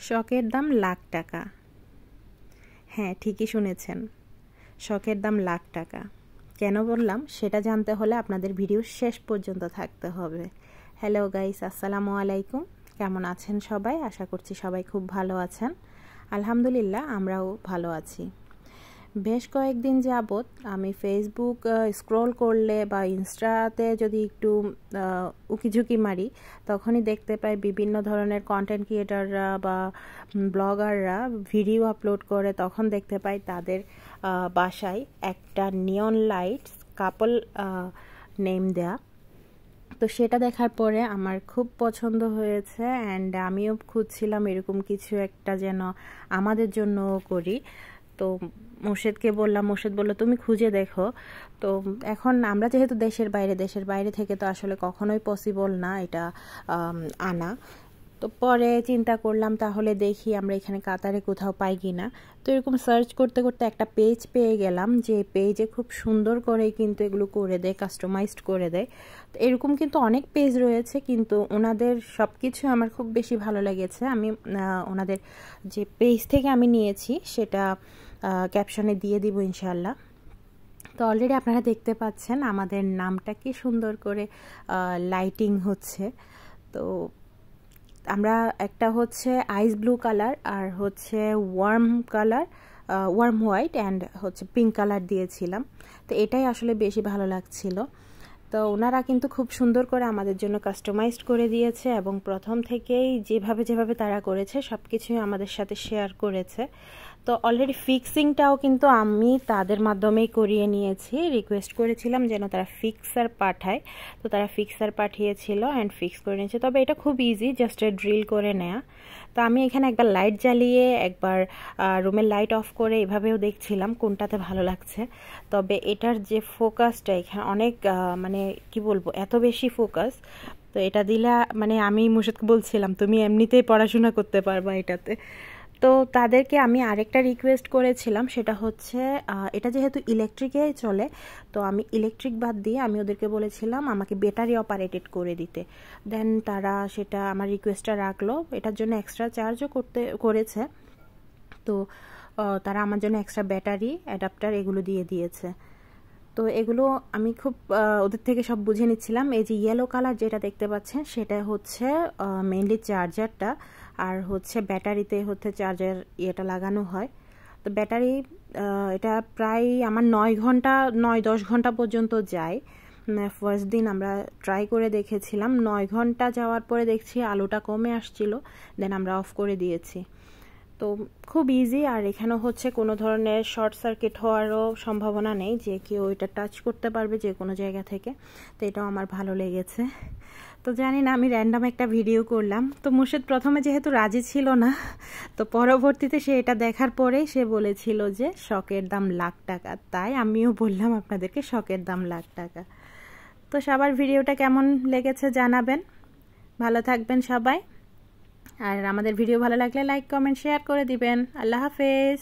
শখের দাম লাখ টাকা। হ্যাঁ, ঠিকই শুনেছেন, শখের দাম লাখ টাকা। কেন বললাম সেটা জানতে হলে আপনাদের ভিডিও শেষ পর্যন্ত থাকতে হবে। হ্যালো গাইস, আসসালামু আলাইকুম। কেমন আছেন সবাই? আশা করছি সবাই খুব ভালো আছেন। আলহামদুলিল্লাহ, আমরাও ভালো আছি। বেশ কয়েকদিন যাবত আমি ফেসবুক স্ক্রল করলে বা ইনস্টাতে যদি একটু উকিঝুঁকি মারি, তখনই দেখতে পাই বিভিন্ন ধরনের কন্টেন্ট ক্রিয়েটাররা বা ব্লগাররা ভিডিও আপলোড করে। তখন দেখতে পাই তাদের বাসায় একটা নিয়ন লাইটস কাপল নেম দেয়া। তো সেটা দেখার পরে আমার খুব পছন্দ হয়েছে, অ্যান্ড আমিও খুঁজছিলাম এরকম কিছু একটা যেন আমাদের জন্য করি। তো মোর্শেদকে বললাম, মোর্শেদ বলল তুমি খুঁজে দেখো। তো এখন আমরা যেহেতু দেশের বাইরে থেকে তো আসলে কখনোই পসিবল না এটা আনা। তো পরে চিন্তা করলাম তাহলে দেখি আমরা এখানে কাতারে কোথাও পাই কি না। তো এরকম সার্চ করতে করতে একটা পেজ পেয়ে গেলাম, যে পেজে খুব সুন্দর করে কিন্তু এগুলো করে দেয়, কাস্টমাইজড করে দেয়। তো এরকম কিন্তু অনেক পেজ রয়েছে, কিন্তু ওনাদের সব কিছু আমার খুব বেশি ভালো লেগেছে। আমি ওনাদের যে পেজ থেকে আমি নিয়েছি সেটা ক্যাপশনে দিয়ে দিব ইনশাআল্লাহ। তো অলরেডি আপনারা দেখতে পাচ্ছেন আমাদের নামটা কি সুন্দর করে লাইটিং হচ্ছে। তো আমরা একটা হচ্ছে আইস ব্লু কালার, আর হচ্ছে warm colour, warm white and হচ্ছে পিঙ্ক কালার দিয়েছিলাম। তো এটাই আসলে বেশি ভালো লাগছিল। তো ওনারা কিন্তু খুব সুন্দর করে আমাদের জন্য কাস্টমাইজড করে দিয়েছে, এবং প্রথম থেকেই যেভাবে তারা করেছে সব কিছুই আমাদের সাথে শেয়ার করেছে। তো অলরেডি ফিক্সিংটাও কিন্তু আমি তাদের মাধ্যমেই করিয়ে নিয়েছি। রিকোয়েস্ট করেছিলাম যেন তারা ফিক্সার পাঠায়, তো তারা ফিক্সার পাঠিয়েছিল অ্যান্ড ফিক্স করে নিয়েছে। তবে এটা খুব ইজি, জাস্ট ড্রিল করে নেওয়া। তো আমি এখানে একবার লাইট জ্বালিয়ে একবার রুমের লাইট অফ করে এভাবেও দেখছিলাম কোনটাতে ভালো লাগছে। তবে এটার যে ফোকাসটা এখানে অনেক মানে কি বলবো, এত বেশি ফোকাস। তো এটা দিলে মানে আমি মুর্শেদকে বলছিলাম তুমি এমনিতেই পড়াশোনা করতে পারবা এটাতে। তো তাদেরকে আমি আরেকটা রিকোয়েস্ট করেছিলাম, সেটা হচ্ছে এটা যেহেতু ইলেকট্রিকে চলে, তো আমি ইলেকট্রিক বাদ দিয়ে আমি ওদেরকে বলেছিলাম আমাকে ব্যাটারি অপারেটেড করে দিতে। দেন তারা সেটা আমার রিকোয়েস্টটা রাখলো। এটার জন্য এক্সট্রা চার্জও করেছে। তো তারা আমার জন্য এক্সট্রা ব্যাটারি, অ্যাডাপ্টার এগুলো দিয়ে দিয়েছে। তো এগুলো আমি খুব ওদের থেকে সব বুঝে নিচ্ছিলাম। এই যে ইয়েলো কালার যেটা দেখতে পাচ্ছেন সেটা হচ্ছে মেইনলি চার্জারটা, আর হচ্ছে ব্যাটারিতে হচ্ছে চার্জার ইয়েটা লাগানো হয়। তো ব্যাটারি এটা প্রায় আমার 9-10 ঘন্টা পর্যন্ত যায়। ফার্স্ট দিন আমরা ট্রাই করে দেখেছিলাম, 9 ঘন্টা যাওয়ার পরে দেখছি আলোটা কমে আসছিল, দেন আমরা অফ করে দিয়েছি। তো খুব ইজি, আর এখানে হচ্ছে কোনো ধরনের শর্ট সার্কিট হওয়ারও সম্ভাবনা নেই, যে কেউ এটা টাচ করতে পারবে যে কোনো জায়গা থেকে। তো এটাও আমার ভালো লেগেছে। তো জানি না, আমি র্যান্ডাম একটা ভিডিও করলাম। তো মুর্শেদ প্রথমে যেহেতু রাজি ছিল না, তো পরবর্তীতে সে এটা দেখার পরেই সে বলেছিল যে শখের দাম লাখ টাকা। তাই আমিও বললাম আপনাদেরকে শখের দাম লাখ টাকা। তো সবার ভিডিওটা কেমন লেগেছে জানাবেন। ভালো থাকবেন সবাই, আর আমাদের ভিডিও ভালো লাগলে লাইক কমেন্ট শেয়ার করে দিবেন। আল্লাহ হাফেজ।